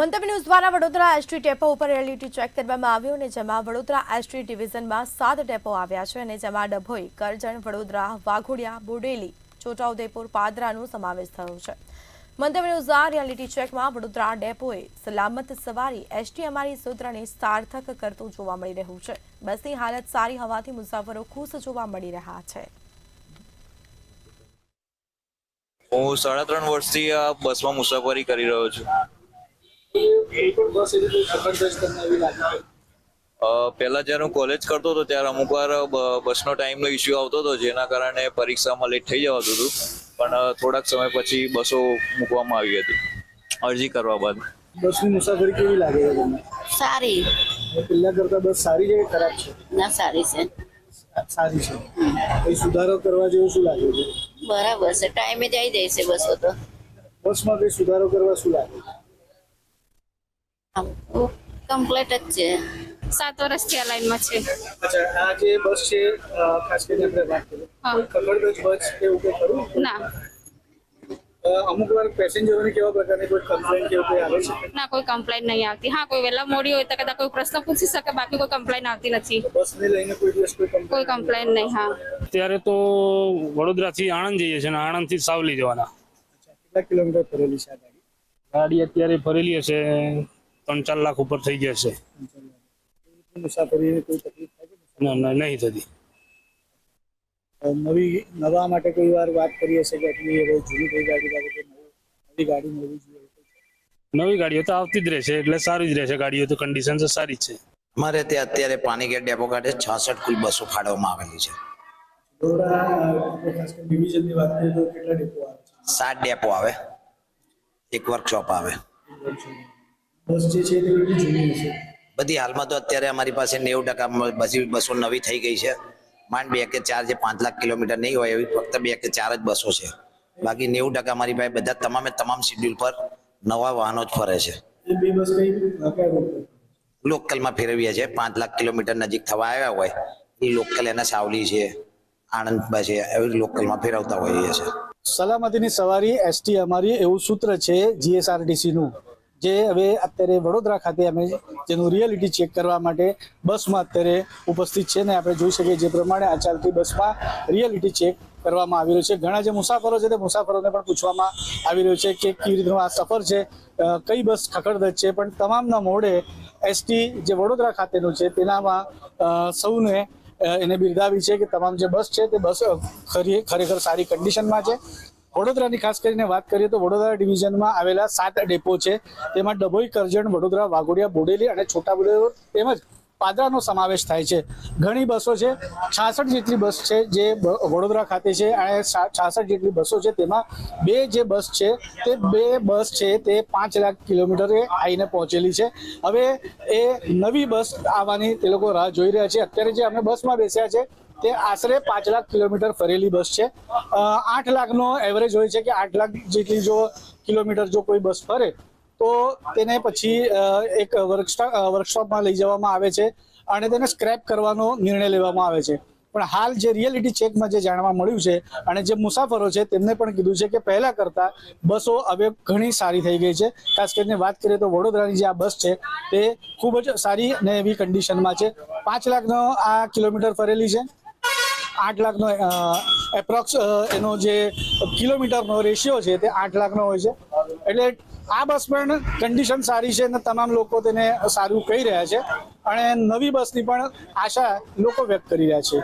મંતવ્ય ન્યૂઝ દ્વારા Vadodara ST depot ઉપર રિયાલિટી ચેક કરવામાં આવ્યું અને જેમાં વડોદરા એસટી ડિવિઝનમાં 7 ડેપો આવ્યા છે અને જેમાં ડભોઈ, કરજણ, વડોદરા, વાઘોડિયા, બોડેલી, છોટાઉદેપુર, પાદરાનો સમાવેશ થયો છે। મંતવ્ય ન્યૂઝ દ્વારા રિયાલિટી ચેકમાં વડોદરા ડેપોએ સલામત સવારી એસટી અમારી સૂત્રને સાર્થક કરતું જોવા મળી રહ્યું છે। બસની હાલત સારી હોવાથી મુસાફરો ખુશ જોવા મળી રહ્યા છે। હું 3.5 વર્ષથી આ બસમાં મુસાફરી કરી રહ્યો છું। પહેલા જ્યારે હું કોલેજ કરતો હતો ત્યારે અમુક વાર બસનો ટાઈમનો ઇસ્યુ આવતો હતો, જેના કારણે પરીક્ષામાં લેટ થઈ જવાતું હતું, પણ થોડાક સમય પછી બસો મૂકવામાં આવી હતી અરજી કરવા બાદ। બસની મુસાફરી કેવી લાગે છે તમને? સારી। પહેલા કરતા બસ સારી છે કે ખરાબ છે? ના, સારી છે। સારી છે। કોઈ સુધારો કરવા જેવું શું લાગે છે? બરાબર છે, ટાઈમે જ આવી જાય છે બસો તો। બસમાં કોઈ સુધારો કરવા શું લાગે છે? કમ્પ્લીટ જ છે। 7 વર્ષથી આ લાઈનમાં છે। અચ્છા, આ જે બસ છે ખાસ કરીને આપણે વાત કરીએ, કોઈ ખખડધજ બસ કે એવું કંઈ ખરું? ના, અમુક વાર પેસેન્જરોને કેવા પ્રકારની કોઈ કમ્પ્લેન્ટ કે એવું કંઈ આવે છે? ના, કોઈ કમ્પ્લેન નહીં આવતી। હા, કોઈ વહેલા મોડી હોય તો કદાચ કોઈ પ્રશ્ન પૂછી શકે, બાકી કોઈ કમ્પ્લેન આવતી નથી। બસને લઈને કોઈ દિવસ કોઈ કમ્પ્લેન નહીં। હા, અત્યારે તો વડોદરાથી આણંદ જઈએ છીએ અને આણંદથી સાવલી જવાના। કેટલા કિલોમીટર ફરેલી છે આ ગાડી? ગાડી અત્યારે ફરેલી હશે 3-4 લાખ ઉપર થઈ જશે। મુસાફરીની કોઈ તકલીફ થાય છે? ના, નહીં થતી। નવા માટે કોઈ વાર વાત કરી હશે કે આટલી હવે જૂની થઈ ગાડી લાગે તો નવી ગાડી મળવી જોઈએ? નવી ગાડીઓ તો આવતી જ રહેશે, એટલે સારી જ રહેશે। ગાડીઓ તો કન્ડિશન તો સારી જ છે। અમારે ત્યાં અત્યારે પાણીગેટ ડેપો ખાતે 66 કુલ બસો ફાળવવામાં આવેલી છે। ડિવિઝનની વાત કરીએ તો કેટલા ડેપો આવે છે? 7 ડેપો આવે, એક વર્કશોપ આવે। બસ જે છે તે કેટલી જૂની હશે? બધી હાલમાં તો અત્યારે અમારી પાસે 90% બધી બસો નવી થઈ ગઈ છે। માંડ 2 કે 4 જે 5 લાખ કિલોમીટર નહીં હોય એવી ફક્ત 2 કે 4 જ બસો છે। બાકી 90% અમારી પાસે બધા તમામ શેડ્યુલ પર નવા વાહનો જ ફરે છે। એ બે બસ કઈ કયા રોડ પર? લોકલમાં ફેરવીએ છીએ, 5 લાખ કિલોમીટર નજીક થવા આવ્યા હોય એ લોકલ એને સાવલી છે, આણંદ છે, એવી લોકલમાં ફેરવતા હોઈએ છીએ। સલામતીની સવારી એસટી અમારી એવું સૂત્ર છે જીએસઆરટીસી નું, જે હવે અત્યારે વડોદરા ખાતે અમે જેનું રિયાલિટી ચેક કરવા માટે બસમાં અત્યારે ઉપસ્થિત છે ને આપણે જોઈ શકીએ જે પ્રમાણે આ ચાલતી બસમાં રિયાલિટી ચેક કરવામાં આવી રહ્યું છે। ઘણા જે મુસાફરો છે તે મુસાફરોને પણ પૂછવામાં આવી રહ્યું છે કે કેવી રીતનું આ સફર છે, કઈ બસ ખખડધજ છે, પણ તમામના મોઢે એસટી જે વડોદરા ખાતેનું છે તેનામાં સૌને એને બિરદાવી છે કે તમામ જે બસ છે તે બસ ખરેખર સારી કન્ડિશનમાં છે। વડોદરાની ખાસ કરીને વાત કરીએ તો વડોદરા ડિવિઝનમાં આવેલા 7 ડેપો છે, તેમાં ડભોઈ, કરજણ, વડોદરા, વાઘોડિયા, બોડેલી અને છોટાઉદેપુર તેમજ પાદરાનો સમાવેશ થાય છે। ઘણી બસો છે, 66 જેટલી બસ છે જે વડોદરા ખાતે છે અને 66 જેટલી બસો છે તેમાં બે જે બસ છે તે 2 બસ છે તે 5 લાખ કિલોમીટરે આવીને પહોંચેલી છે। હવે એ નવી બસ આવવાની તે લોકો રાહ જોઈ રહ્યા છે। અત્યારે જે અમે બસમાં બેસ્યા છે તે આશરે 5 લાખ કિલોમીટર ફરેલી બસ છે। 8 લાખનો એવરેજ હોય છે કે 8 લાખ જેટલી જો કિલોમીટર જો કોઈ બસ ફરે તો તેને પછી એક વર્કશોપમાં લઈ જવામાં આવે છે અને તેને સ્ક્રેપ કરવાનો નિર્ણય લેવામાં આવે છે। પણ હાલ જે રિયાલિટી ચેકમાં જે જાણવા મળ્યું છે અને જે મુસાફરો છે તેમને પણ કીધું છે કે પહેલા કરતા બસો હવે ઘણી સારી થઈ ગઈ છે। ખાસ કરીને વાત કરીએ તો વડોદરાની જે આ બસ છે તે ખૂબ જ સારી અને એવી કન્ડિશનમાં છે। 5 લાખનો આ કિલોમીટર ફરેલી છે, 8 લાખનો એપ્રોક્સ એનો જે કિલોમીટરનો રેશિયો છે તે 8 લાખનો હોય છે। એટલે આ બસ પણ કન્ડિશન સારી છે અને તમામ લોકો તેને સારું કહી રહ્યા છે અને નવી બસની પણ આશા લોકો વ્યક્ત કરી રહ્યા છે।